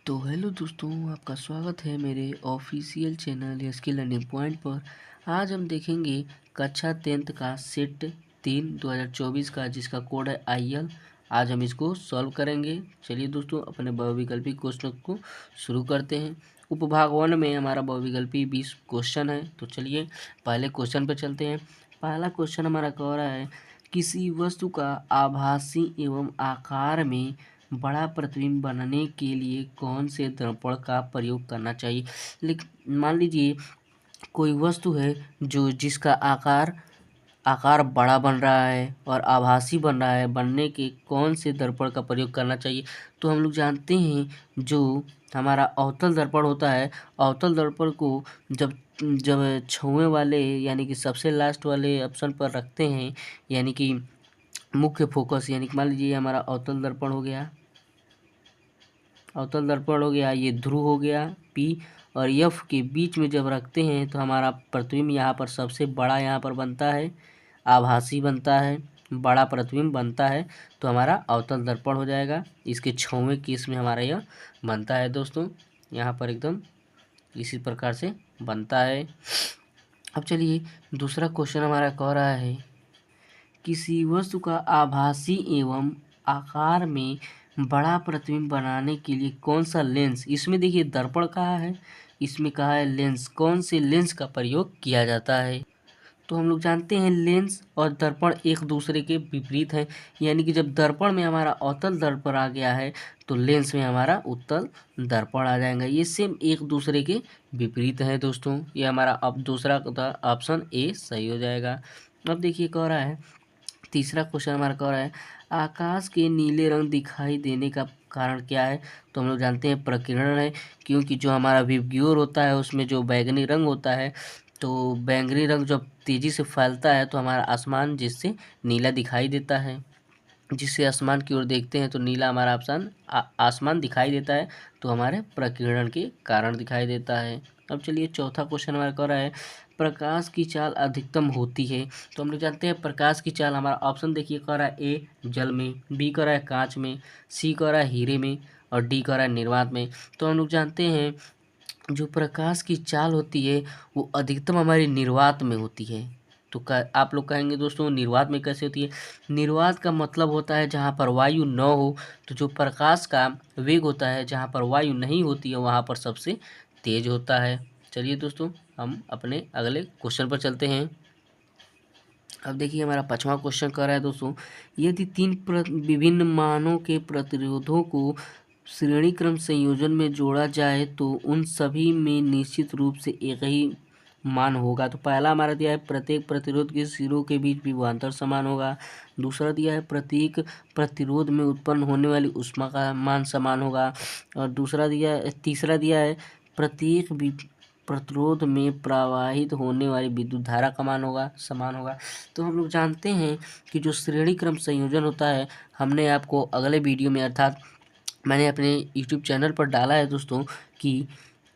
तो हेलो दोस्तों, आपका स्वागत है मेरे official channel skill learning point पर। आज हम देखेंगे कक्षा 10th का सेट 3 2024 का, जिसका कोड है IL। आज हम इसको सॉल्व करेंगे। चलिए दोस्तों, अपने बहुविकल्पी क्वेश्चन को शुरू करते हैं। उपभाग 1 में हमारा बहुविकल्पी 20 क्वेश्चन है। तो चलिए पहले क्वेश्चन पर चलते हैं। पहला क्वेश्चन हमारा कह रहा है, किसी वस्तु का आभासी एवं आकार में बड़ा प्रतिबिंब बनाने के लिए कौन से दर्पण का प्रयोग करना चाहिए। लेकिन मान लीजिए कोई वस्तु है जिसका आकार बड़ा बन रहा है और आभासी बन रहा है, बनने के कौन से दर्पण का प्रयोग करना चाहिए। तो हम लोग जानते हैं जो हमारा अवतल दर्पण होता है, अवतल दर्पण को जब जब छुए वाले यानी कि सबसे लास्ट वाले ऑप्शन पर रखते हैं, यानी कि मुख्य फोकस, यानी कि मान लीजिए हमारा अवतल दर्पण हो गया, अवतल दर्पण हो गया, ये ध्रुव हो गया P और F के बीच में जब रखते हैं तो हमारा प्रतिबिंब यहाँ पर सबसे बड़ा यहाँ पर बनता है, आभासी बनता है, बड़ा प्रतिबिंब बनता है। तो हमारा अवतल दर्पण हो जाएगा। इसके 6वें केस में हमारा यह बनता है दोस्तों, यहाँ पर एकदम इसी प्रकार से बनता है। अब चलिए दूसरा क्वेश्चन हमारा कह रहा है, किसी वस्तु का आभासी एवं आकार में बड़ा प्रतिबिंब बनाने के लिए कौन सा लेंस, इसमें देखिए दर्पण कहा है, इसमें कहा है लेंस, कौन से लेंस का प्रयोग किया जाता है। तो हम लोग जानते हैं लेंस और दर्पण एक दूसरे के विपरीत हैं, यानी कि जब दर्पण में हमारा अवतल दर्पण आ गया है तो लेंस में हमारा उत्तल दर्पण आ जाएगा। ये सेम एक दूसरे के विपरीत है दोस्तों। ये हमारा अब दूसरा ऑप्शन ए सही हो जाएगा। अब देखिए कह रहा है, तीसरा क्वेश्चन हमारा कह रहा है, आकाश के नीले रंग दिखाई देने का कारण क्या है। तो हम लोग जानते हैं प्रकीर्णन है, क्योंकि जो हमारा विबग्योर होता है उसमें जो बैंगनी रंग होता है, तो बैंगनी रंग जब तेज़ी से फैलता है तो हमारा आसमान जिससे नीला दिखाई देता है, जिससे आसमान की ओर देखते हैं तो नीला हमारा ऑप्शन आसमान दिखाई देता है, तो हमारे प्रकीर्णन के कारण दिखाई देता है। अब चलिए चौथा क्वेश्चन हमारा कह रहा है, प्रकाश की चाल अधिकतम होती है। तो हम लोग जानते हैं प्रकाश की चाल, हमारा ऑप्शन देखिए कह रहा है ए जल में, बी कह रहा है कांच में, सी कह रहा है हीरे में और डी कह रहा है निर्वात में। तो हम लोग जानते हैं जो प्रकाश की चाल होती है वो अधिकतम हमारी निर्वात में होती है। तो आप लोग कहेंगे दोस्तों निर्वात में कैसे होती है। निर्वात का मतलब होता है जहाँ पर वायु न हो, तो जो प्रकाश का वेग होता है जहाँ पर वायु नहीं होती है वहाँ पर सबसे तेज होता है। चलिए दोस्तों हम अपने अगले क्वेश्चन पर चलते हैं। अब देखिए हमारा 5वां क्वेश्चन कर रहा है दोस्तों, यदि तीन विभिन्न मानों के प्रतिरोधों को श्रेणी क्रम संयोजन में जोड़ा जाए तो उन सभी में निश्चित रूप से एक ही मान होगा। तो पहला हमारा दिया है, प्रत्येक प्रतिरोध के सिरों के बीच विभवांतर समान होगा। दूसरा दिया है, प्रत्येक प्रतिरोध में उत्पन्न होने वाली ऊष्मा का मान समान होगा। और तीसरा दिया है, प्रत्येक प्रतिरोध में प्रवाहित होने वाली विद्युत धारा का मान होगा समान होगा। तो हम लोग जानते हैं कि जो श्रेणी क्रम संयोजन होता है, हमने आपको अगले वीडियो में अर्थात मैंने अपने YouTube चैनल पर डाला है दोस्तों कि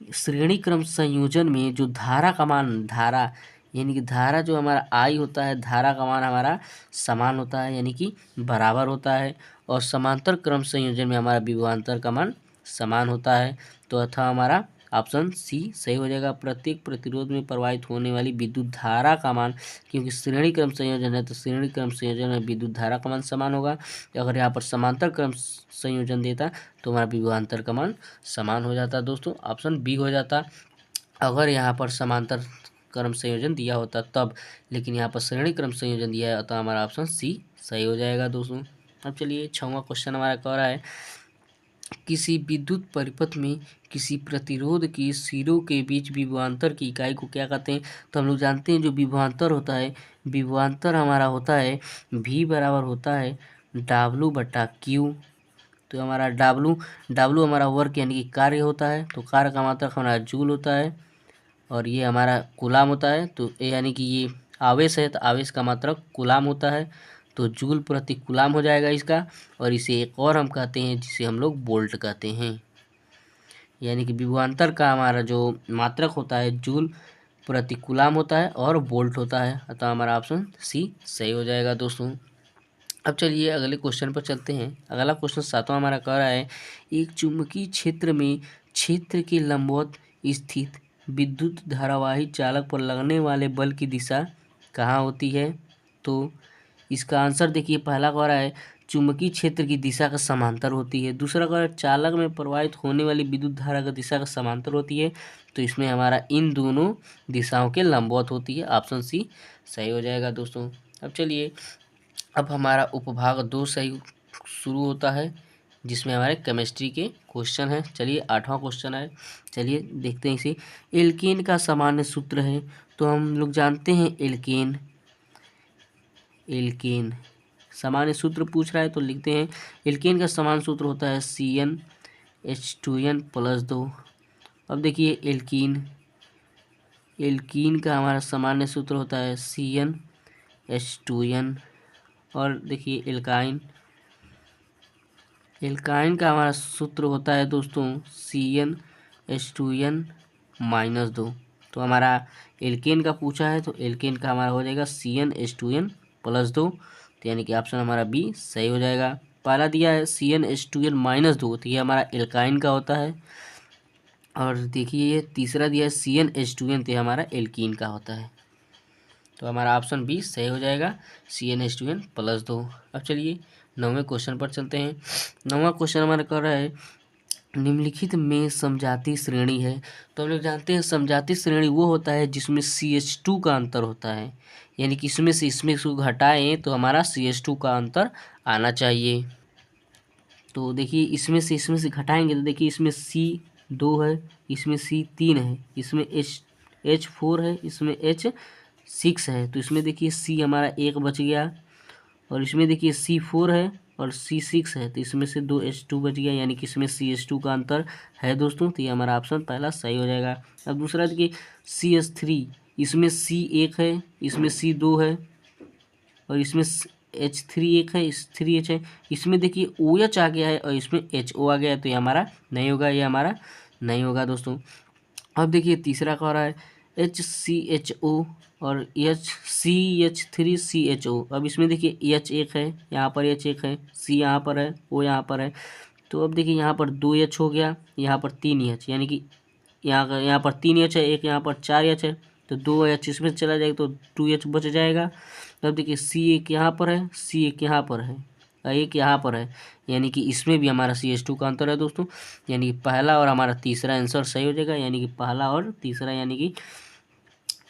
श्रेणी क्रम संयोजन में जो धारा का मान, धारा यानी कि धारा जो हमारा I होता है, धारा का मान हमारा समान होता है यानी कि बराबर होता है, और समांतर क्रम संयोजन में हमारा विभवांतर का मान समान होता है। तो अतः हमारा ऑप्शन सी सही हो जाएगा, प्रत्येक प्रतिरोध में प्रवाहित होने वाली विद्युत धारा का मान, क्योंकि श्रेणी क्रम संयोजन है तो श्रेणी क्रम संयोजन में विद्युत धारा का मान समान होगा। अगर यहाँ पर समांतर क्रम संयोजन देता तो हमारा विभवांतर का मान समान हो जाता दोस्तों, ऑप्शन बी हो जाता अगर यहाँ पर समांतर क्रम संयोजन दिया होता तब, लेकिन यहाँ पर श्रेणी क्रम संयोजन दिया है तो हमारा ऑप्शन सी सही हो जाएगा दोस्तों। अब चलिए 6वां क्वेश्चन हमारा कह रहा है, किसी विद्युत परिपथ में किसी प्रतिरोध की सिरों के बीच विभवांतर की इकाई को क्या कहते हैं। तो हम लोग जानते हैं जो विभवांतर होता है, विभवांतर हमारा होता है V बराबर होता है W/Q। तो हमारा W हमारा वर्क यानी कि कार्य होता है, तो कार्य का मात्रक हमारा जूल होता है, और ये हमारा कूलाम होता है। तो यानी कि ये आवेश है तो आवेश का मात्रक कूलाम होता है, तो जूल प्रति कूलाम हो जाएगा इसका। और इसे एक और हम कहते हैं जिसे हम लोग वोल्ट कहते हैं, यानी कि विभवांतर का हमारा जो मात्रक होता है जूल प्रति कूलाम होता है और वोल्ट होता है, अतः हमारा ऑप्शन सी सही हो जाएगा दोस्तों। अब चलिए अगले क्वेश्चन पर चलते हैं। अगला क्वेश्चन 7वां हमारा कह रहा है, एक चुंबकीय क्षेत्र में क्षेत्र के लंबवत स्थित विद्युत धारावाही चालक पर लगने वाले बल की दिशा कहाँ होती है? तो इसका आंसर देखिए, पहला कह रहा है चुंबकीय क्षेत्र की दिशा का समांतर होती है। दूसरा कह रहा है चालक में प्रवाहित होने वाली विद्युत धारा की दिशा का समांतर होती है। तो इसमें हमारा इन दोनों दिशाओं के लंबवत होती है। ऑप्शन सी सही हो जाएगा दोस्तों। अब चलिए, अब हमारा उपभाग 2 सही शुरू होता है, जिसमें हमारे केमिस्ट्री के क्वेश्चन है। चलिए 8वां क्वेश्चन है, चलिए देखते हैं इसे। एल्केन का सामान्य सूत्र है, तो हम लोग जानते हैं एल्केन सामान्य सूत्र पूछ रहा है तो लिखते हैं। एल्केन का सामान्य सूत्र होता है CnH2n+2। अब देखिए एल्कीन का हमारा सामान्य सूत्र होता है CnH2n। और देखिए एल्काइन का हमारा सूत्र होता है दोस्तों CnH2n-2। तो हमारा एल्केन का पूछा है तो एल्केन का हमारा हो जाएगा CnH2n+2। तो यानी कि ऑप्शन हमारा बी सही हो जाएगा। पहला दिया है CnH2n-2, तो ये हमारा एल्काइन का होता है। और देखिए ये तीसरा दिया है CnH2n, तो ये हमारा एल्कीन का होता है। तो हमारा ऑप्शन बी सही हो जाएगा CnH2n+2। अब चलिए 9वें क्वेश्चन पर चलते हैं। 9वां क्वेश्चन हमारा कर रहा है, निम्नलिखित में समजातीय श्रेणी है। तो हम लोग जानते हैं समजातीय श्रेणी वो होता है जिसमें CH2 का अंतर होता है, यानी कि इसमें से इसमें इसको घटाएं तो हमारा CH2 का अंतर आना चाहिए। तो देखिए इसमें से घटाएंगे तो देखिए इसमें C2 है, इसमें C3 है, इसमें H4 है, इसमें H6 है। तो इसमें देखिए C हमारा 1 बच गया, और इसमें देखिए C4 है और C6 है, तो इसमें से 2 H2 बच गया, यानी कि इसमें CH2 का अंतर है दोस्तों। तो ये हमारा ऑप्शन पहला सही हो जाएगा। अब दूसरा देखिए CH3, इसमें C1 है, इसमें C2 है, और इसमें H3 एक है, इस 3H है। इसमें देखिए OH आ गया है और इसमें HO आ गया है, तो ये हमारा नहीं होगा, ये हमारा नहीं होगा दोस्तों। अब देखिए तीसरा कह रहा है HCHO और CH3CHO। अब इसमें देखिए H एक है, यहाँ पर H एक है, C यहाँ पर है, O यहाँ पर है। तो अब देखिए यहाँ पर 2 H हो गया, यहाँ पर 3 H, यानी कि यहाँ पर 3 H है, एक यहाँ पर 4 H है, तो 2 H इसमें चला जाएगा तो 2 H बच जाएगा। अब देखिए C एक यहाँ पर है, C एक यहाँ पर है, एक यहाँ पर है, यानी कि इसमें भी हमारा CH2 का अंतर है दोस्तों। यानी कि पहला और हमारा तीसरा आंसर सही हो जाएगा, यानी कि पहला और तीसरा, यानी कि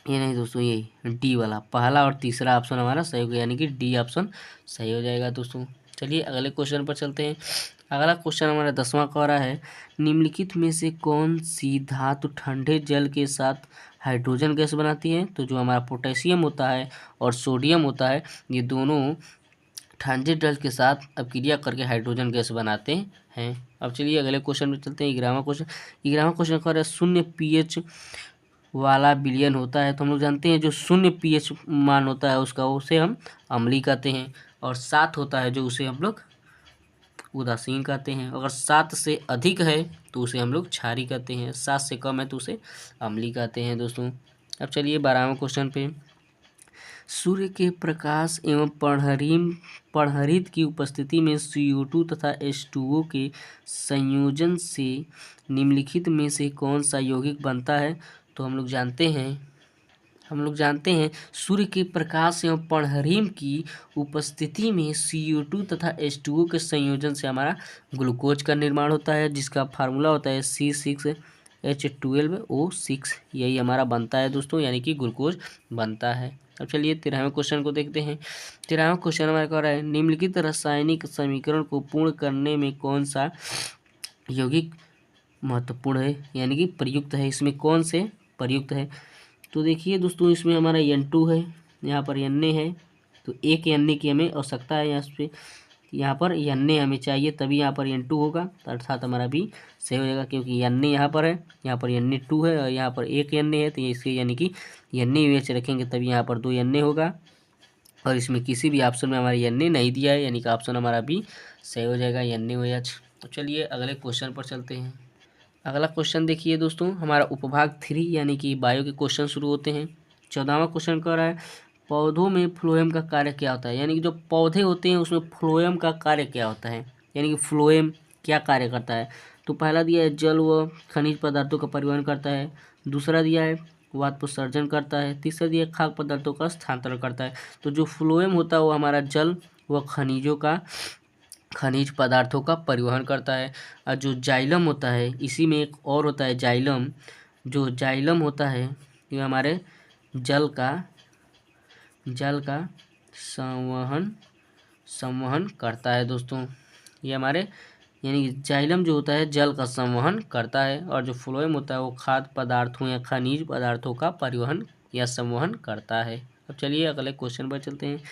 ये नहीं दोस्तों, यही डी वाला पहला और तीसरा ऑप्शन हमारा सही हो गया, यानी कि डी ऑप्शन सही हो जाएगा दोस्तों। चलिए अगले क्वेश्चन पर चलते हैं। अगला क्वेश्चन हमारा 10वां कह रहा है, निम्नलिखित में से कौन सी धातु ठंडे जल के साथ हाइड्रोजन गैस बनाती है? तो जो हमारा पोटेशियम होता है और सोडियम होता है, ये दोनों ठंडे जल के साथ अपक्रिया करके हाइड्रोजन गैस बनाते हैं। अब चलिए अगले क्वेश्चन में चलते हैं। 11वां क्वेश्चन कह रहा है, शून्य pH वाला विलयन होता है। तो हम लोग जानते हैं जो शून्य pH मान होता है उसका, उसे हम अम्लीय कहते हैं, और 7 होता है जो उसे हम लोग उदासीन कहते हैं। अगर 7 से अधिक है तो उसे हम लोग क्षारीय कहते हैं, 7 से कम है तो उसे अम्लीय कहते हैं दोस्तों। अब चलिए 12वें क्वेश्चन पे, सूर्य के प्रकाश एवं पराहरित की उपस्थिति में CO2 तथा H2O के संयोजन से निम्नलिखित में से कौन सा यौगिक बनता है? तो हम लोग जानते हैं सूर्य के प्रकाश एवं पराहरिम की उपस्थिति में CO2 तथा H2O के संयोजन से हमारा ग्लूकोज का निर्माण होता है, जिसका फार्मूला होता है C6H12O6। यही हमारा बनता है दोस्तों, यानी कि ग्लूकोज बनता है। अब चलिए 13वें क्वेश्चन को देखते हैं। 13वां क्वेश्चन हमारा कह रहा है, निम्नलिखित रासायनिक समीकरण को पूर्ण करने में कौन सा यौगिक महत्वपूर्ण है, यानी कि प्रयुक्त है? इसमें कौन से प्रयुक्त है? तो देखिए दोस्तों, इसमें हमारा N2 है, यहाँ पर Na है, तो एक Na की हमें आवश्यकता है। यहाँ पर Na हमें चाहिए, तभी यहाँ पर N2 होगा, तो अर्थात हमारा भी सही हो जाएगा, क्योंकि Na यहाँ पर है, यहाँ पर Na2 है, और यहाँ पर एक Na है, तो इसके यानी कि Na रखेंगे तभी यहाँ पर 2 Na होगा। और इसमें किसी भी ऑप्शन में हमारे Na नहीं दिया है, यानी कि ऑप्शन हमारा भी सही हो जाएगा, NaOH। तो चलिए अगले क्वेश्चन पर चलते हैं। अगला क्वेश्चन देखिए दोस्तों, हमारा उपभाग 3 यानी कि बायो के क्वेश्चन शुरू होते हैं। 14वां क्वेश्चन कह रहा है, पौधों में फ्लोएम का कार्य क्या होता है, यानी कि जो पौधे होते हैं उसमें फ्लोएम का कार्य क्या होता है, यानी कि फ्लोएम क्या कार्य करता है। तो पहला दिया है जल व खनिज पदार्थों का परिवहन करता है, दूसरा दिया है वाष्पोत्सर्जन करता है, तीसरा दिया है खाद्य पदार्थों का स्थानांतरण करता है। तो जो फ्लोएम होता है वो हमारा जल व खनिज पदार्थों का परिवहन करता है। और जो जाइलम होता है, इसी में एक और होता है जाइलम, जो जाइलम होता है ये हमारे जल का संवहन करता है दोस्तों। ये हमारे यानी कि जाइलम जो होता है जल का संवहन करता है, और जो फ्लोएम होता है वो खाद्य पदार्थों या खनिज पदार्थों का परिवहन या संवहन करता है। अब चलिए अगले क्वेश्चन पर चलते हैं।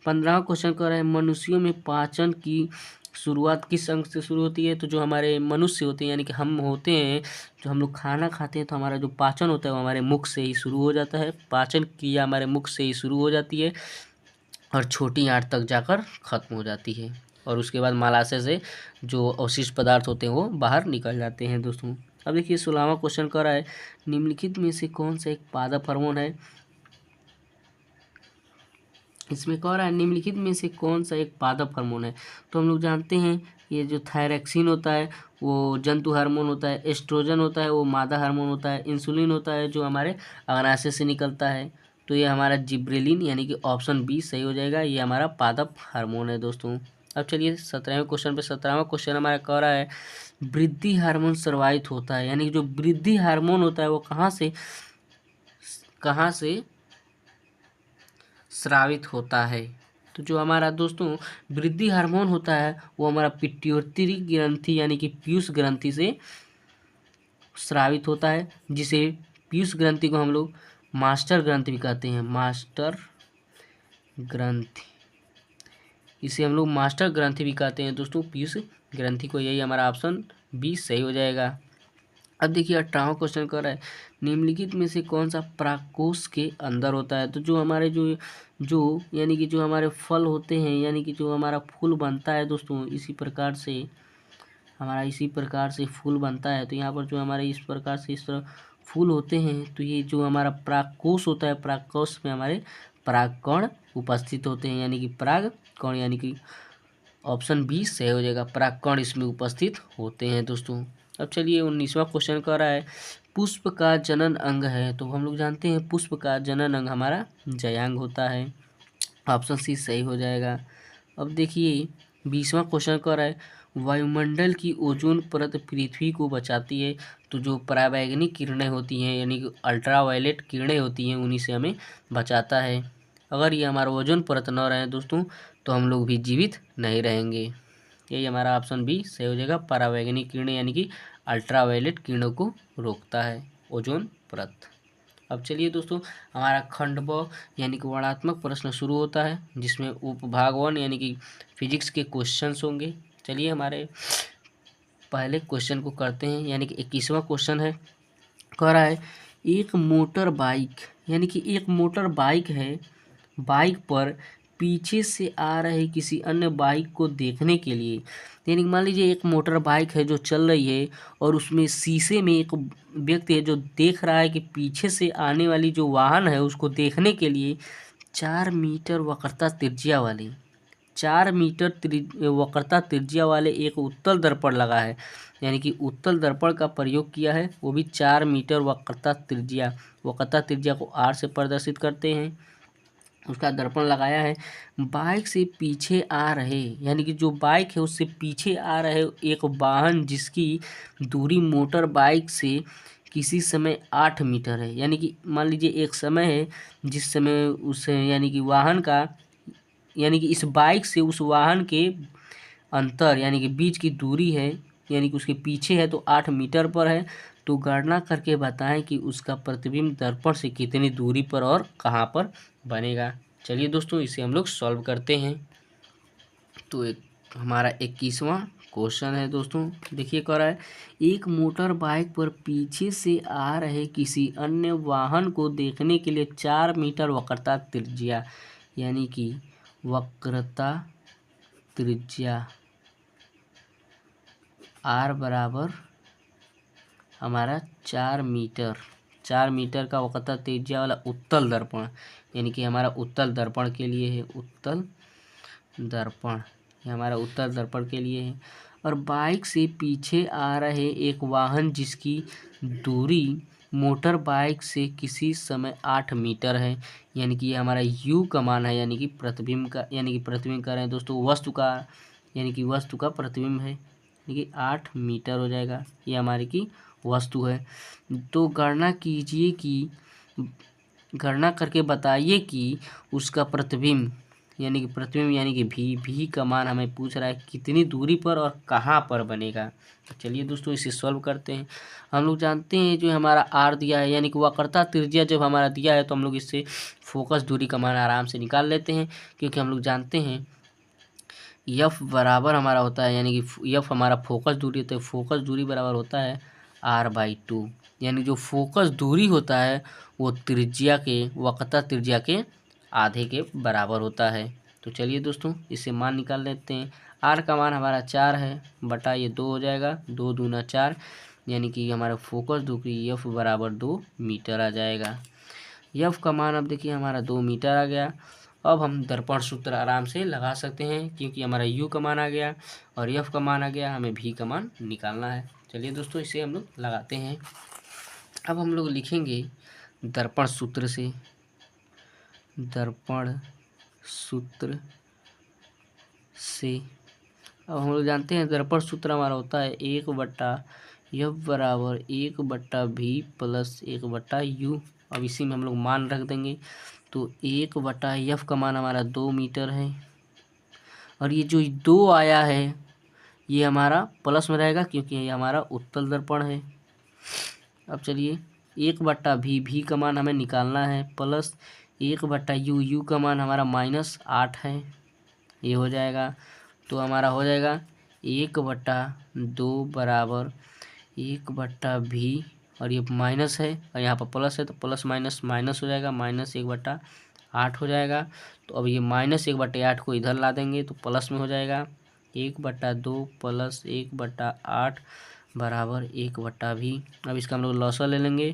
15वां क्वेश्चन कह रहा है मनुष्यों में पाचन की शुरुआत किस अंग से शुरू होती है। तो जो हमारे मनुष्य होते हैं यानी कि हम होते हैं, जो हम लोग खाना खाते हैं तो हमारा जो पाचन होता है वो हमारे मुख से ही शुरू हो जाता है। पाचन क्रिया हमारे मुख से ही शुरू हो जाती है और छोटी आंत तक जाकर खत्म हो जाती है, और उसके बाद मलाशय से जो अवशिष्ट पदार्थ होते हैं वो बाहर निकल जाते हैं दोस्तों। अब देखिए 16वां क्वेश्चन कर रहा है निम्नलिखित में से कौन सा एक पादप हार्मोन है। इसमें कह रहा है निम्नलिखित में से कौन सा एक पादप हार्मोन है। तो हम लोग जानते हैं ये जो थायरक्सिन होता है वो जंतु हार्मोन होता है, एस्ट्रोजन होता है वो मादा हार्मोन होता है, इंसुलिन होता है जो हमारे अग्नाशय से निकलता है। तो ये हमारा जिब्रेलिन यानी कि ऑप्शन बी सही हो जाएगा, ये हमारा पादप हार्मोन है दोस्तों। अब चलिए 17वें क्वेश्चन पे 17वां क्वेश्चन हमारा कह रहा है वृद्धि हार्मोन स्रावित होता है, यानी कि जो वृद्धि हार्मोन होता है वो कहाँ से स्रावित होता है। तो जो हमारा दोस्तों वृद्धि हार्मोन होता है वो हमारा पिट्यूटरी ग्रंथि यानी कि पीयूष ग्रंथि से स्रावित होता है, जिसे पीयूष ग्रंथि को हम लोग मास्टर ग्रंथि भी कहते हैं। मास्टर ग्रंथि, इसे हम लोग मास्टर ग्रंथि भी कहते हैं दोस्तों पीयूष ग्रंथि को। यही हमारा ऑप्शन बी सही हो जाएगा। अब देखिए 18वां क्वेश्चन कर रहा है निम्नलिखित में से कौन सा परागकोश के अंदर होता है। तो जो हमारे जो यानी कि जो हमारे फल होते हैं यानी कि जो हमारा फूल बनता है दोस्तों, इसी प्रकार से फूल बनता है। तो यहाँ पर जो हमारे इस प्रकार से इस तरह फूल होते हैं, तो ये जो हमारा परागकोश होता है, परागकोश में हमारे परागकण उपस्थित होते हैं, यानी कि परागकण, यानी कि ऑप्शन बी सही हो जाएगा, परागकण इसमें उपस्थित होते हैं दोस्तों। अब चलिए 19वां क्वेश्चन कर रहा है पुष्प का जनन अंग है। तो हम लोग जानते हैं पुष्प का जनन अंग हमारा जयांग होता है, ऑप्शन सी सही हो जाएगा। अब देखिए 20वां क्वेश्चन कर रहा है वायुमंडल की ओजोन परत पृथ्वी को बचाती है। तो जो पराबैंगनी किरणें होती हैं यानी कि अल्ट्रावायलेट किरणें होती हैं उन्हीं से हमें बचाता है। अगर ये हमारा ओजोन परत न रहे दोस्तों तो हम लोग भी जीवित नहीं रहेंगे। यही हमारा ऑप्शन बी सही हो जाएगा, पराबैंगनी किरणें यानी कि अल्ट्रावायलेट किरणों को रोकता है ओजोन परत। अब चलिए दोस्तों हमारा खंड ब यानी कि वर्णनात्मक प्रश्न शुरू होता है, जिसमें उपभाग 1 यानी कि फिजिक्स के क्वेश्चंस होंगे। चलिए हमारे पहले क्वेश्चन को करते हैं, यानी कि 21वां क्वेश्चन है। कह रहा है एक मोटर बाइक, यानी कि एक मोटर बाइक है, बाइक पर पीछे से आ रहे किसी अन्य बाइक को देखने के लिए, यानी मान लीजिए एक मोटर बाइक है जो चल रही है और उसमें शीशे में एक व्यक्ति है जो देख रहा है कि पीछे से आने वाली जो वाहन है उसको देखने के लिए 4 मीटर वक्रता त्रिज्या वाले 4 मीटर वक्रता त्रिज्या वाले एक उत्तल दर्पण लगा है, यानी कि उत्तल दर्पण का प्रयोग किया है, वो भी 4 मीटर वक्रता त्रिज्या को आर से प्रदर्शित करते हैं, उसका दर्पण लगाया है। बाइक से पीछे आ रहे, यानी कि जो बाइक है उससे पीछे आ रहे एक वाहन जिसकी दूरी मोटर बाइक से किसी समय 8 मीटर है, यानी कि मान लीजिए एक समय है जिस समय उस यानी कि वाहन का यानी कि इस बाइक से उस वाहन के अंतर यानी कि बीच की दूरी है, यानी कि उसके पीछे है तो 8 मीटर पर है। तो गणना करके बताएं कि उसका प्रतिबिंब दर्पण से कितनी दूरी पर और कहाँ पर बनेगा। चलिए दोस्तों इसे हम लोग सॉल्व करते हैं। तो हमारा 21वां क्वेश्चन है दोस्तों, देखिए कह रहा है एक मोटर बाइक पर पीछे से आ रहे किसी अन्य वाहन को देखने के लिए 4 मीटर वक्रता त्रिज्या, यानी कि वक्रता त्रिज्या आर बराबर हमारा 4 मीटर 4 मीटर का वक्रता त्रिज्या वाला उत्तल दर्पण, यानी कि हमारा उत्तल दर्पण के लिए है, उत्तल दर्पण, ये हमारा उत्तल दर्पण के लिए है। और बाइक से पीछे आ रहे एक वाहन जिसकी दूरी मोटर बाइक से किसी समय 8 मीटर है, यानी कि ये हमारा यू का मान है, यानी कि प्रतिबिंब का, यानी कि प्रतिबिंब कर रहे हैं दोस्तों वस्तु का, यानी कि वस्तु का प्रतिबिंब है, यानी कि 8 मीटर हो जाएगा। ये हमारी की वस्तु है। तो गणना कीजिए कि, गणना करके बताइए कि उसका प्रतिबिंब, यानी कि प्रतिबिंब यानी कि भी का मान हमें पूछ रहा है कितनी दूरी पर और कहाँ पर बनेगा। तो चलिए दोस्तों इसे सॉल्व करते हैं। हम लोग जानते हैं जो हमारा आर दिया है, यानी कि वक्रता त्रिज्या जब हमारा दिया है तो हम लोग इससे फोकस दूरी का मान आराम से निकाल लेते हैं, क्योंकि हम लोग जानते हैं यफ बराबर हमारा होता है, यानी कि यफ हमारा फोकस दूरी होता है, फोकस दूरी बराबर होता है r/2, यानी जो फोकस दूरी होता है वो त्रिज्या के, वक्रता त्रिज्या के आधे के बराबर होता है। तो चलिए दोस्तों इसे मान निकाल लेते हैं। r का मान हमारा 4 है बटा ये 2 हो जाएगा, 2 दूना 4, यानी कि हमारा फोकस दूरी यफ बराबर 2 मीटर आ जाएगा। यफ का मान अब देखिए हमारा 2 मीटर आ गया। अब हम दर्पण सूत्र आराम से लगा सकते हैं, क्योंकि हमारा यू का मान आ गया और यफ का मान आ गया, हमें भी का मान निकालना है। चलिए दोस्तों इसे हम लोग लगाते हैं। अब हम लोग लिखेंगे दर्पण सूत्र से, दर्पण सूत्र से। अब हम लोग जानते हैं दर्पण सूत्र हमारा होता है 1/यफ बराबर 1/भी प्लस 1/यू। अब इसी में हम लोग मान रख देंगे। तो 1/यफ का मान हमारा 2 मीटर है, और ये जो 2 आया है ये हमारा प्लस में रहेगा, क्योंकि ये हमारा उत्तल दर्पण है। अब चलिए 1/भी, भी का मान हमें निकालना है, प्लस 1/यू, यू का मान हमारा -8 है, ये हो जाएगा। तो हमारा हो जाएगा 1/2 बराबर 1/भी, और ये माइनस है और यहाँ पर प्लस है तो प्लस माइनस माइनस हो जाएगा, -1/8 हो जाएगा। तो अब ये -1/8 को इधर ला देंगे तो प्लस में हो जाएगा, 1/2 प्लस 1/8 बराबर 1/भी। अब इसका हम लोग लॉसर ले लेंगे,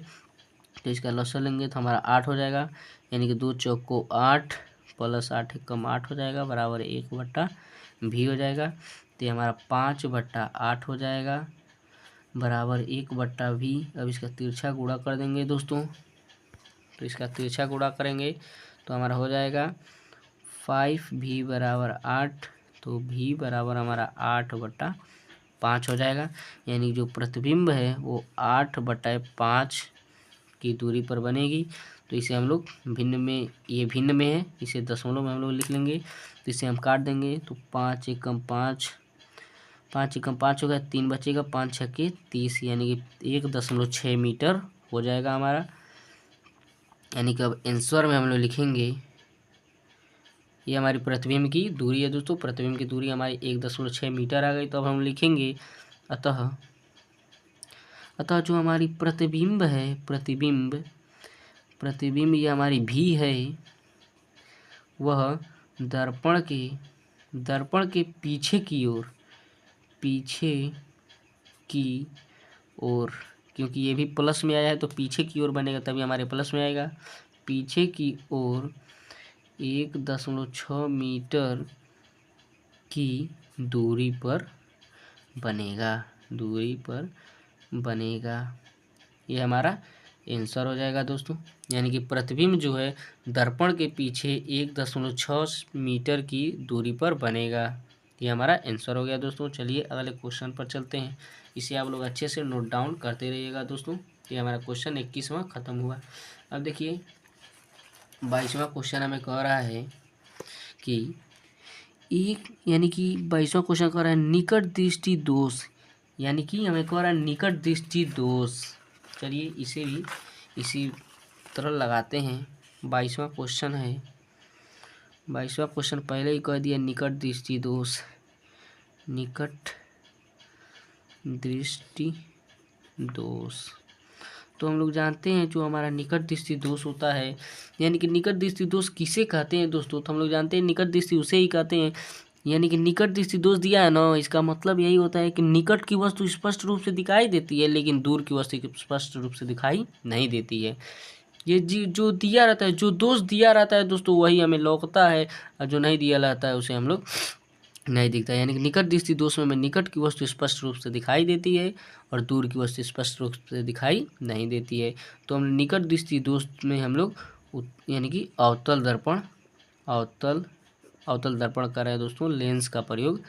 तो इसका लॉसर लेंगे तो हमारा 8 हो जाएगा, यानी कि 2 चौको 8 प्लस 8 कम 8 हो जाएगा बराबर 1/भी हो जाएगा। तो ये हमारा 5/8 हो जाएगा बराबर 1/भी। अब इसका तिरछा गुणा कर देंगे दोस्तों, तो इसका तिरछा गुणा करेंगे तो हमारा हो जाएगा 5v बराबर 8, तो v बराबर हमारा 8/5 हो जाएगा, यानी जो प्रतिबिंब है वो 8/5 की दूरी पर बनेगी। तो इसे हम लोग भिन्न में, ये भिन्न में है, इसे दशमलव में हम लोग लिख लेंगे, तो इसे हम काट देंगे तो 5 एकम 5, 5 एकम 5 हो गया, 3 बचेगा, 5 छक्के 30, यानी कि 1.6 मीटर हो जाएगा हमारा। यानी कि अब आंसर में हम लोग लिखेंगे, ये हमारी प्रतिबिंब की दूरी है दोस्तों, प्रतिबिंब की दूरी हमारी 1.6 मीटर आ गई। तो अब हम लिखेंगे अतः जो हमारी प्रतिबिंब है, प्रतिबिंब ये हमारी भी है, वह दर्पण के पीछे की ओर, क्योंकि ये भी प्लस में आया है तो पीछे की ओर बनेगा, तभी हमारे प्लस में आएगा, पीछे की ओर 1.6 मीटर की दूरी पर बनेगा, ये हमारा आंसर हो जाएगा दोस्तों। यानी कि प्रतिबिंब जो है दर्पण के पीछे 1.6 मीटर की दूरी पर बनेगा, ये हमारा आंसर हो गया दोस्तों। चलिए अगले क्वेश्चन पर चलते हैं, इसे आप लोग अच्छे से नोट डाउन करते रहिएगा दोस्तों। ये हमारा क्वेश्चन 21वां खत्म हुआ। अब देखिए 22वां क्वेश्चन हमें कह रहा है कि यानी कि 22वां क्वेश्चन कह रहा है निकट दृष्टि दोष, यानी कि हमें कह रहा है निकट दृष्टि दोष। चलिए इसे भी इसी तरह लगाते हैं। 22वां क्वेश्चन है, 22वां क्वेश्चन पहले ही कह दिया निकट दृष्टि दोष, निकट दृष्टि दोष। तो हम लोग जानते हैं जो हमारा निकट दृष्टि दोष होता है, यानी कि निकट दृष्टि दोष किसे कहते हैं दोस्तों, तो हम लोग जानते हैं निकट दृष्टि उसे ही कहते हैं यानी कि निकट दृष्टि दोष दिया है ना, इसका मतलब यही होता है कि निकट की वस्तु स्पष्ट रूप से दिखाई देती है लेकिन दूर की वस्तु स्पष्ट रूप से दिखाई नहीं देती है। ये जी जो दिया रहता है, जो दोष दिया रहता है दोस्तों वही हमें लौकता है, और जो नहीं दिया रहता है उसे हम लोग नहीं दिखता है। यानी कि निकट दृष्टि दोष में हमें निकट की वस्तु स्पष्ट रूप से दिखाई देती है और दूर की वस्तु स्पष्ट रूप से दिखाई नहीं देती है। तो हम निकट दृष्टि दोष में हम लोग यानी कि अवतल दर्पण कर रहे हैं दोस्तों, लेंस का प्रयोग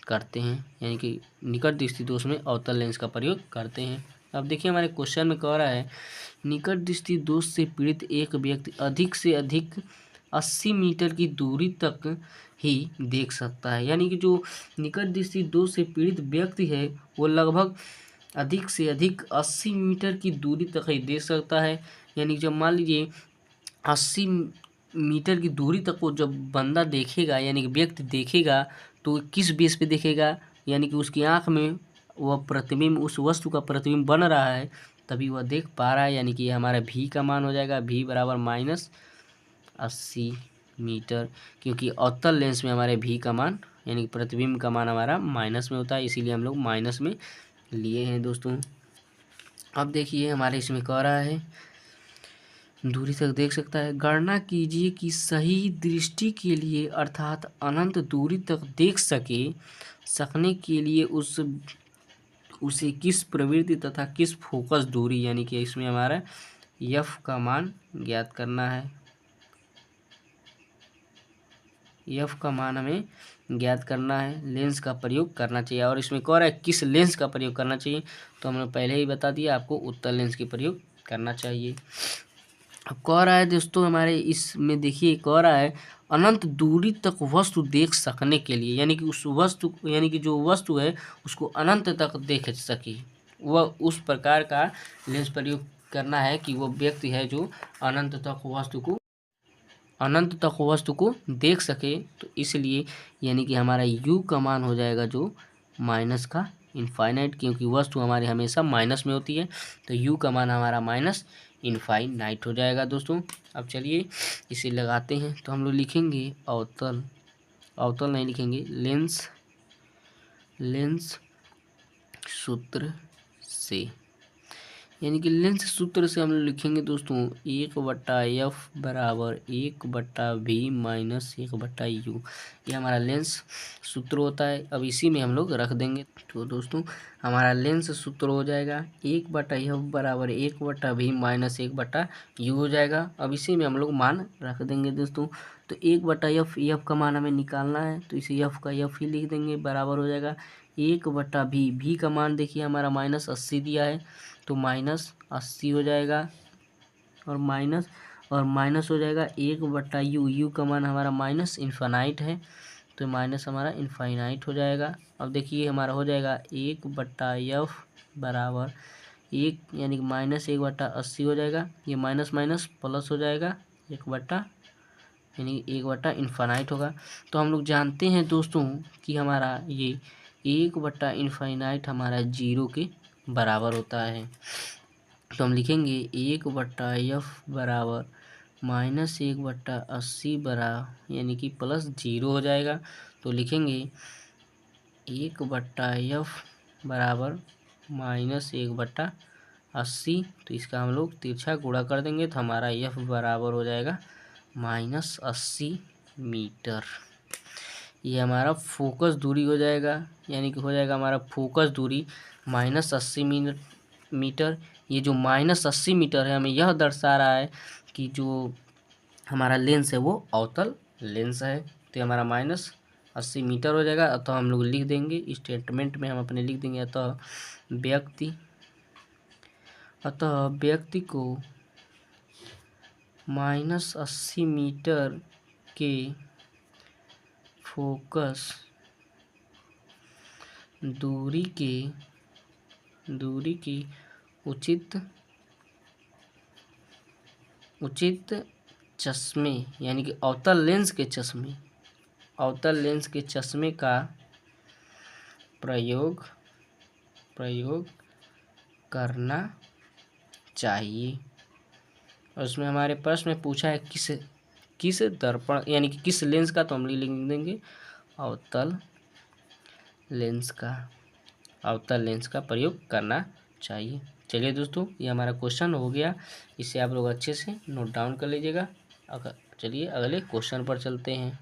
करते हैं। यानी कि निकट दृष्टि दोष में अवतल लेंस का प्रयोग करते हैं। अब देखिए हमारे क्वेश्चन में कह रहा है निकट दृष्टि दोष से पीड़ित एक व्यक्ति अधिक से अधिक 80 मीटर की दूरी तक ही देख सकता है। यानी कि जो निकट दृष्टि दोष से पीड़ित व्यक्ति है वो लगभग अधिक से अधिक 80 मीटर की दूरी तक ही देख सकता है। यानी जब मान लीजिए 80 मीटर की दूरी तक को जब बंदा देखेगा यानी कि व्यक्ति देखेगा तो किस बेस पे देखेगा, यानी कि उसकी आँख में वह प्रतिबिंब, उस वस्तु का प्रतिबिंब बन रहा है तभी वह देख पा रहा है। यानी कि हमारा भी का मान हो जाएगा भी बराबर -80 मीटर, क्योंकि अवतल लेंस में हमारे भी का मान यानी कि प्रतिबिंब का मान हमारा माइनस में होता है, इसीलिए हम लोग माइनस में लिए हैं दोस्तों। अब देखिए हमारे इसमें कह रहा है दूरी तक देख सकता है। गणना कीजिए कि सही दृष्टि के लिए अर्थात अनंत दूरी तक देख सकने के लिए उसे किस प्रवृत्ति तथा किस फोकस दूरी, यानी कि इसमें हमारा एफ का मान ज्ञात करना है। एफ का मान हमें ज्ञात करना है, लेंस का प्रयोग करना चाहिए। और इसमें कह रहा है किस लेंस का प्रयोग करना चाहिए, तो हमने पहले ही बता दिया आपको उत्तल लेंस के प्रयोग करना चाहिए। अब कह रहा है दोस्तों हमारे इसमें देखिए कह रहा है अनंत दूरी तक वस्तु देख सकने के लिए, यानी कि उस वस्तु यानी कि जो वस्तु है उसको अनंत तक देख सके, वह उस प्रकार का लेंस प्रयोग करना है कि वो व्यक्ति है जो अनंत तक वस्तु को देख सके। तो इसलिए यानी कि हमारा u का मान हो जाएगा जो माइनस का इनफाइनाइट, क्योंकि वस्तु हमारी हमेशा माइनस में होती है तो u का मान हमारा माइनस इनफाइनाइट हो जाएगा दोस्तों। अब चलिए इसे लगाते हैं, तो हम लोग लिखेंगे अवतल नहीं लिखेंगे, लेंस सूत्र से, यानी कि लेंस सूत्र से हम लोग लिखेंगे दोस्तों 1/f बराबर 1/v माइनस 1/u, ये हमारा लेंस सूत्र होता है। अब इसी में हम लोग रख देंगे, तो दोस्तों हमारा लेंस सूत्र हो जाएगा 1/f बराबर 1/v माइनस 1/u हो जाएगा। अब इसी में हम लोग मान रख देंगे दोस्तों। तो 1/f, एफ का मान हमें निकालना है तो इसे एफ का एफ ही लिख देंगे, बराबर हो जाएगा 1/v, भी का मान देखिए हमारा -80 दिया है तो -80 हो जाएगा, और माइनस हो जाएगा 1/u, यू का मान हमारा माइनस इन्फानाइट है तो माइनस हमारा इन्फाइनाइट हो जाएगा। अब देखिए हमारा हो जाएगा 1/f बराबर 1, यानी कि -1/80 हो जाएगा, ये माइनस माइनस प्लस हो जाएगा 1 यानी 1 इन्फानाइट होगा। तो हम लोग जानते हैं दोस्तों कि हमारा ये 1/इन्फाइनाइट हमारा 0 के बराबर होता है। तो हम लिखेंगे 1/f बराबर -1/80 यानी कि +0 हो जाएगा। तो लिखेंगे 1/f बराबर -1/80, तो इसका हम लोग तिरछा गुणा कर देंगे तो हमारा f बराबर हो जाएगा -80 मीटर। ये हमारा फोकस दूरी हो जाएगा, यानी कि हो जाएगा हमारा फोकस दूरी -80 मीटर। ये जो -80 मीटर है हमें यह दर्शा रहा है कि जो हमारा लेंस है वो अवतल लेंस है, तो हमारा -80 मीटर हो जाएगा। अतः हम लोग लिख देंगे स्टेटमेंट में, हम अपने लिख देंगे अतः व्यक्ति को -80 मीटर के फोकस दूरी की उचित चश्मे, यानी कि अवतल लेंस के चश्मे का प्रयोग करना चाहिए। और उसमें हमारे प्रश्न में पूछा है किस दर्पण यानी कि किस लेंस का, तो हम लिख देंगे अवतल लेंस का प्रयोग करना चाहिए। चलिए दोस्तों, ये हमारा क्वेश्चन हो गया, इसे आप लोग अच्छे से नोट डाउन कर लीजिएगा। चलिए अगले क्वेश्चन पर चलते हैं।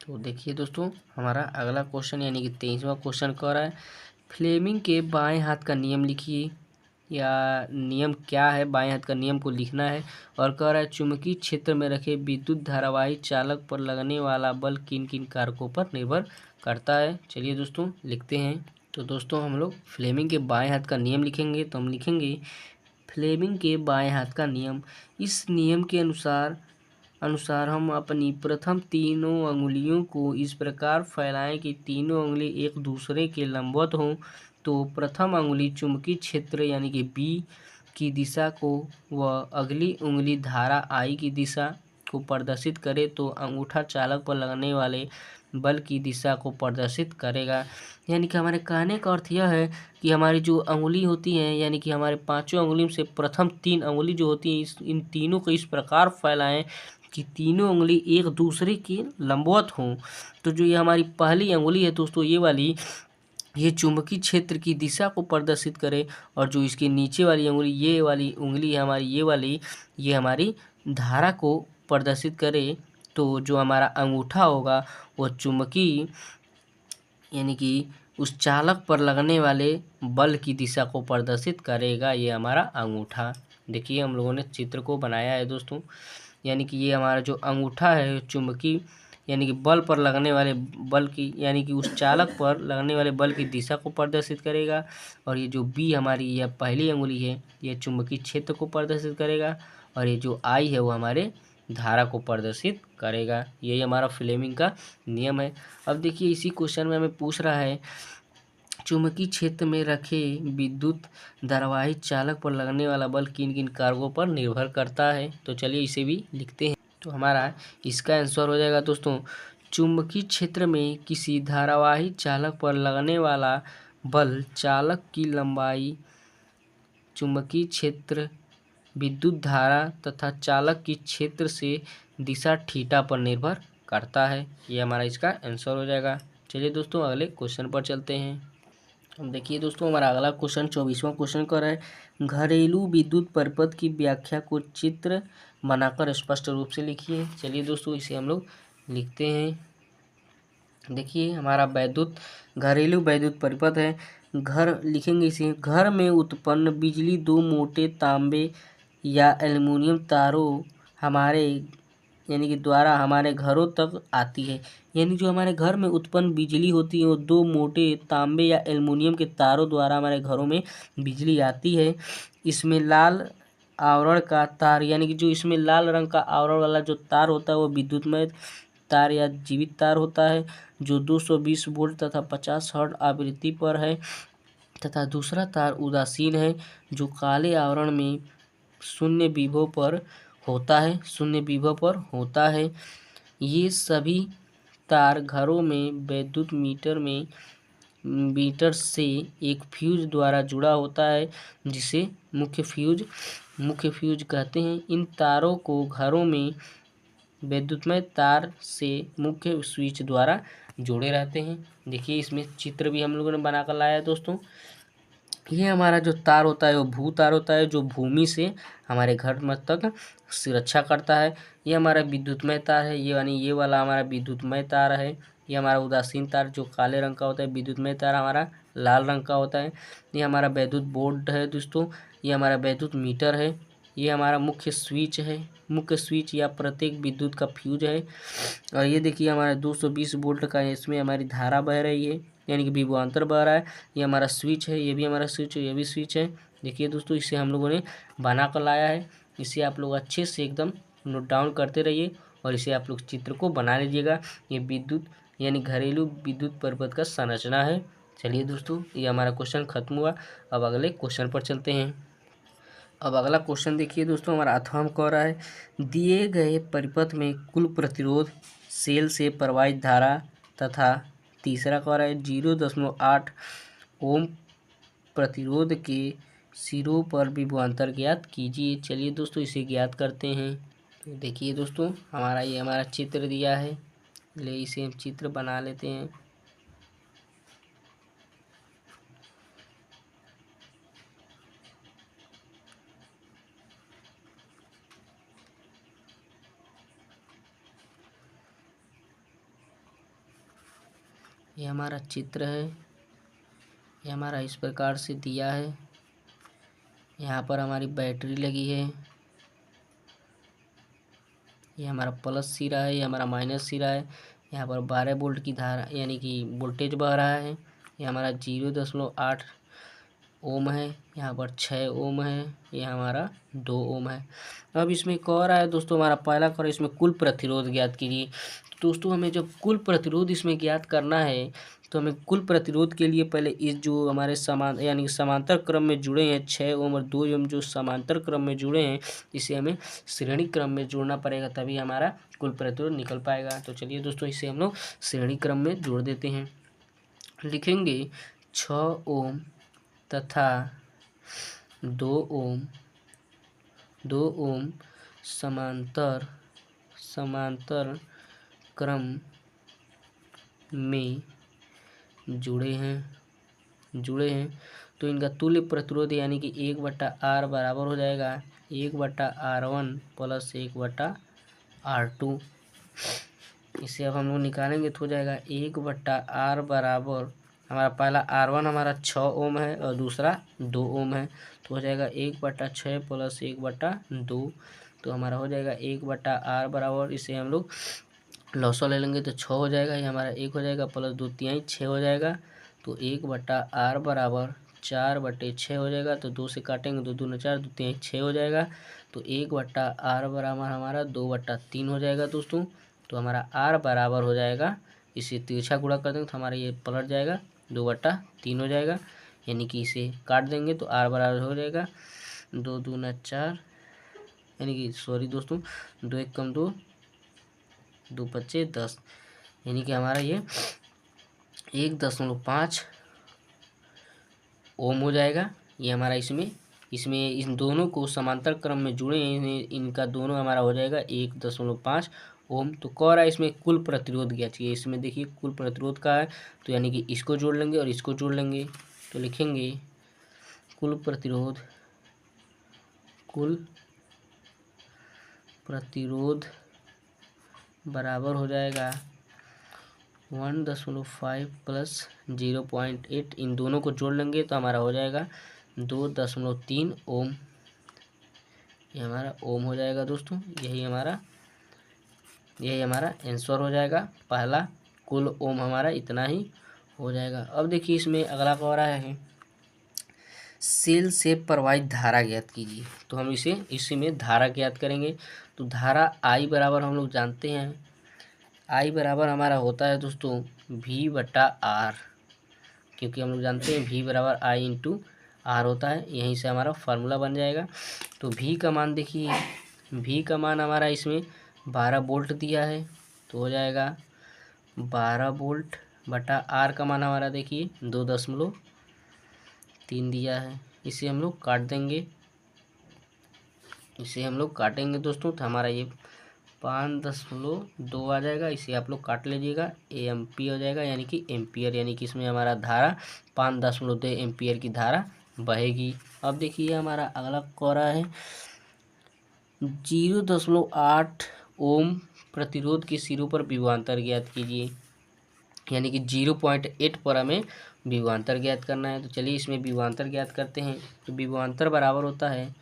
तो देखिए दोस्तों, हमारा अगला क्वेश्चन यानी कि 23वां क्वेश्चन कह रहा है, फ्लेमिंग के बाएं हाथ का नियम लिखिए, या नियम क्या है, बाएं हाथ का नियम को लिखना है। और कह रहा है चुंबकीय क्षेत्र में रखे विद्युत धारावाही चालक पर लगने वाला बल किन किन कारकों पर निर्भर करता है। चलिए दोस्तों लिखते हैं। तो दोस्तों हम लोग फ्लेमिंग के बाएं हाथ का नियम लिखेंगे, तो हम लिखेंगे फ्लेमिंग के बाएं हाथ का नियम। इस नियम के अनुसार हम अपनी प्रथम तीनों अंगुलियों को इस प्रकार फैलाएं कि तीनों उंगली एक दूसरे के लंबवत हों। तो प्रथम अंगुली चुंबकीय क्षेत्र यानी कि बी की दिशा को व अगली उंगली धारा आई की दिशा को प्रदर्शित करे, तो अंगूठा चालक पर लगने वाले बल की दिशा को प्रदर्शित करेगा। यानी कि हमारे कहने का अर्थ यह है कि हमारी जो अंगुली होती हैं, यानी कि हमारे पांचों अंगुलियों से प्रथम 3 अंगुली जो होती हैं, इन तीनों को इस प्रकार फैलाएं कि तीनों उंगली एक दूसरे के लंबवत हों। तो जो ये हमारी पहली अंगुली है दोस्तों, ये वाली, ये चुंबकीय क्षेत्र की दिशा को प्रदर्शित करे, और जो इसके नीचे वाली अंगुली, ये वाली उंगली हमारी, ये वाली, ये हमारी धारा को प्रदर्शित करे। तो जो हमारा अंगूठा होगा वो चुंबकीय यानी कि उस चालक पर लगने वाले बल की दिशा को प्रदर्शित करेगा, ये हमारा अंगूठा। देखिए हम लोगों ने चित्र को बनाया है दोस्तों, यानी कि ये हमारा जो अंगूठा है चुंबकीय यानी कि बल पर लगने वाले बल की, यानी कि उस चालक पर लगने वाले बल की दिशा को प्रदर्शित करेगा। और ये जो बी हमारी यह पहली अंगुली है, ये चुंबकीय क्षेत्र को प्रदर्शित करेगा। और ये जो आई है वो हमारे धारा को प्रदर्शित करेगा। यही हमारा फ्लेमिंग का नियम है। अब देखिए इसी क्वेश्चन में हमें पूछ रहा है चुंबकीय क्षेत्र में रखे विद्युत धारावाही चालक पर लगने वाला बल किन किन कारकों पर निर्भर करता है। तो चलिए इसे भी लिखते हैं। तो हमारा इसका आंसर हो जाएगा दोस्तों, चुंबकीय क्षेत्र में किसी धारावाही चालक पर लगने वाला बल चालक की लंबाई, चुंबकीय क्षेत्र, विद्युत धारा तथा चालक की क्षेत्र से दिशा थीटा पर निर्भर करता है। ये हमारा इसका आंसर हो जाएगा। चलिए दोस्तों अगले क्वेश्चन पर चलते हैं। हम देखिए दोस्तों, हमारा अगला क्वेश्चन 24वां क्वेश्चन कर रहा है, घरेलू विद्युत परिपथ की व्याख्या को चित्र बनाकर स्पष्ट रूप से लिखिए। चलिए दोस्तों इसे हम लोग लिखते हैं। देखिए हमारा घरेलू वैद्युत परिपथ है। घर लिखेंगे इसे, घर में उत्पन्न बिजली दो मोटे तांबे या एल्युमिनियम तारों हमारे यानी कि द्वारा हमारे घरों तक आती है। यानी जो हमारे घर में उत्पन्न बिजली होती है वो दो मोटे तांबे या एल्युमिनियम के तारों द्वारा हमारे घरों में बिजली आती है। इसमें लाल आवरण का तार, यानी कि जो इसमें लाल रंग का आवरण वाला जो तार होता है वो विद्युतमय तार या जीवित तार होता है, जो 220 वोल्ट तथा 50 हर्ट्ज आवृत्ति पर है। तथा दूसरा तार उदासीन है, जो काले आवरण में शून्य विभव पर होता है। ये सभी तार घरों में विद्युत मीटर से एक फ्यूज द्वारा जुड़ा होता है, जिसे मुख्य फ्यूज कहते हैं। इन तारों को घरों में विद्युतमय तार से मुख्य स्विच द्वारा जोड़े रहते हैं। देखिए इसमें चित्र भी हम लोगों ने बनाकर लाया है दोस्तों। ये हमारा जो तार होता है वो भू तार होता है, जो भूमि से हमारे घर मत तक सुरक्षा करता है। ये हमारा विद्युतमय तार है, ये वाला हमारा विद्युतमय तार है। ये हमारा उदासीन तार जो काले रंग का होता है, विद्युतमय तार हमारा लाल रंग का होता है। ये हमारा वैद्युत बोर्ड है दोस्तों, ये हमारा वैद्युत मीटर है। ये हमारा मुख्य स्विच या प्रत्येक विद्युत का फ्यूज है। और ये देखिए हमारा 220 वोल्ट का, इसमें हमारी धारा बह रही है, यानी कि विभवांतर बह रहा है। ये हमारा स्विच है, ये भी हमारा स्विच है, ये भी स्विच है। देखिए दोस्तों इसे हम लोगों ने बना कर लाया है। इसे आप लोग अच्छे से एकदम नोट डाउन करते रहिए और इसे आप लोग चित्र को बना लीजिएगा। ये विद्युत यानी घरेलू विद्युत परिपथ का संरचना है। चलिए दोस्तों ये हमारा क्वेश्चन खत्म हुआ। अब अगले क्वेश्चन पर चलते हैं। अब अगला क्वेश्चन देखिए दोस्तों, हमारा अथवा कह रहा है, दिए गए परिपथ में कुल प्रतिरोध, सेल से प्रवाहित धारा तथा तीसरा कह रहा है 0.8 ओम प्रतिरोध के सिरों पर विभवांतर ज्ञात कीजिए। चलिए दोस्तों इसे ज्ञात करते हैं। तो देखिए दोस्तों हमारा चित्र दिया है, ले इसे हम चित्र बना लेते हैं। ये हमारा चित्र है, ये हमारा इस प्रकार से दिया है। यहाँ पर हमारी बैटरी लगी है, ये हमारा प्लस सिरा है, ये हमारा माइनस सिरा है। यहाँ पर 12 वोल्ट की धारा यानी कि वोल्टेज बह रहा है। ये हमारा 0.8 ओम है, यहाँ पर 6 ओम है, ये हमारा 2 ओम है। अब इसमें कह रहा है दोस्तों, हमारा पहला कह रहा है इसमें कुल प्रतिरोध ज्ञात कीजिए। तो दोस्तों हमें जब कुल प्रतिरोध इसमें ज्ञात करना है तो हमें कुल प्रतिरोध के लिए पहले इस जो हमारे समान यानी समांतर क्रम में जुड़े हैं 6 ओम और 2 ओम जो समांतर क्रम में जुड़े हैं, इसे हमें श्रेणी क्रम में जोड़ना पड़ेगा, तभी हमारा कुल प्रतिरोध निकल पाएगा। तो चलिए दोस्तों इसे हम लोग श्रेणी क्रम में जोड़ देते हैं। लिखेंगे 6 ओम तथा 2 ओम समांतर क्रम में जुड़े हैं तो इनका तुल्य प्रतिरोध यानी कि 1/R बराबर हो जाएगा 1/R1 प्लस 1/R2। इसे अब हम लोग निकालेंगे तो हो जाएगा 1/R बराबर, हमारा पहला R1 हमारा 6 ओम है और दूसरा 2 ओम है, तो हो जाएगा 1/6 प्लस 1/2, तो हमारा हो जाएगा 1/R बराबर, इसे हम लोग लॉसो ले लेंगे तो 6 हो जाएगा, ये हमारा 1 हो जाएगा प्लस 2 तिहाई 6 हो जाएगा, तो 1/R बराबर 4/6 हो जाएगा। तो 2 से काटेंगे, 2 दूना 4, 2 तिहाई 6 हो जाएगा, तो 1/R बराबर हमारा 2/3 हो जाएगा दोस्तों। तो हमारा R बराबर हो जाएगा, इसे तिरछा गुणा कर देंगे तो हमारा ये पलट जाएगा 2/3 हो जाएगा, यानी कि इसे काट देंगे तो R बराबर हो जाएगा 2 दूना 4, यानी कि सॉरी दोस्तों 2 1 कम 2, 2 पच्चे 10, यानी कि हमारा ये 1.5 ओम हो जाएगा। ये हमारा इसमें इन दोनों को समांतर क्रम में जुड़े हैं, इनका दोनों हमारा हो जाएगा 1.5 ओम। तो कह रहा है इसमें कुल प्रतिरोध क्या चाहिए, इसमें देखिए कुल प्रतिरोध का है, तो यानी कि इसको जोड़ लेंगे और इसको जोड़ लेंगे, तो लिखेंगे कुल प्रतिरोध बराबर हो जाएगा 1.5 प्लस 0.8, इन दोनों को जोड़ लेंगे तो हमारा हो जाएगा 2.3 ओम, ये हमारा ओम हो जाएगा दोस्तों। यही हमारा आंसर हो जाएगा, पहला कुल ओम हमारा इतना ही हो जाएगा। अब देखिए इसमें अगला कह रहा है सेल से प्रवाहित धारा ज्ञात कीजिए, तो हम इसी में धारा ज्ञात करेंगे। तो धारा I बराबर हम लोग जानते हैं, I बराबर हमारा होता है दोस्तों V/R, क्योंकि हम लोग जानते हैं V बराबर I/R होता है, यहीं से हमारा फार्मूला बन जाएगा। तो V का मान देखिए, V का मान हमारा इसमें 12 वोल्ट दिया है, तो हो जाएगा 12 वोल्ट बटा R का मान हमारा देखिए 2.3 दिया है, इसे हम लोग काट देंगे, दोस्तों, तो हमारा ये 5.2 आ जाएगा, इसे आप लोग काट लीजिएगा, एम्पीयर हो जाएगा, यानी कि एम्पियर, यानी कि इसमें हमारा धारा 5.2 एम्पियर की धारा बहेगी। अब देखिए हमारा अगला कह रहा है 0.8 ओम प्रतिरोध के सिरों पर विभवांतर ज्ञात कीजिए, यानी कि 0.8 पर हमें विभवांतर ज्ञात करना है। तो चलिए इसमें विभवांतर ज्ञात करते हैं। तो विभवांतर बराबर होता है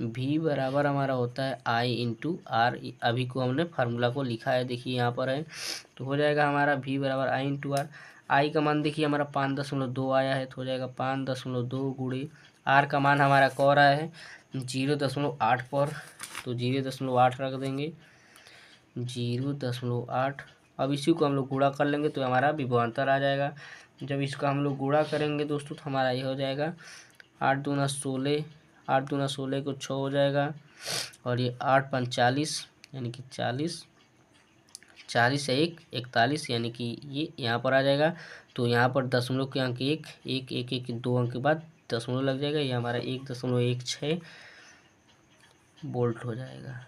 V बराबर हमारा होता है I/R, अभी को हमने फार्मूला को लिखा है, देखिए यहाँ पर है, तो हो जाएगा हमारा V बराबर I/R। I का मान देखिए हमारा 5.2 आया है, तो हो जाएगा 5.2 गुणे R का मान हमारा कह रहा है 0.8 पर, तो 0.8 रख देंगे, 0.8। अब इसी को हम लोग गुणा कर लेंगे तो हमारा विभवांतर आ जाएगा। जब इसका हम लोग गुणा करेंगे दोस्तों तो हमारा ये हो जाएगा 8 दूना 16, 8 दूना 16 को 6 हो जाएगा, और ये 8 5 40, यानी कि 40 से 1 41, यानी कि ये यहाँ पर आ जाएगा। तो यहाँ पर दशमलव के अंक 1 2 अंक के बाद दशमलव लग जाएगा, ये हमारा 1.16 वोल्ट हो जाएगा।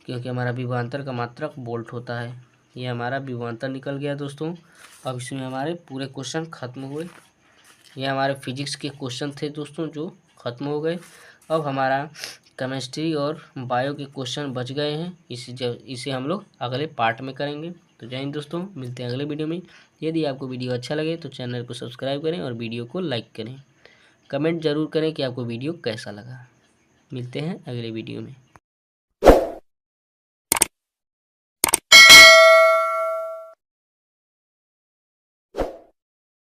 क्योंकि हमारा विभवांतर का मात्रक वोल्ट होता है। ये हमारा विभवांतर निकल गया दोस्तों। अब इसमें हमारे पूरे क्वेश्चन खत्म हुए। ये हमारे फिजिक्स के क्वेश्चन थे दोस्तों जो ख़त्म हो गए। अब हमारा केमिस्ट्री और बायो के क्वेश्चन बच गए हैं। इसे हम लोग अगले पार्ट में करेंगे। तो जय हिंद दोस्तों, मिलते हैं अगले वीडियो में। यदि आपको वीडियो अच्छा लगे तो चैनल को सब्सक्राइब करें और वीडियो को लाइक करें। कमेंट ज़रूर करें कि आपको वीडियो कैसा लगा। मिलते हैं अगले वीडियो में।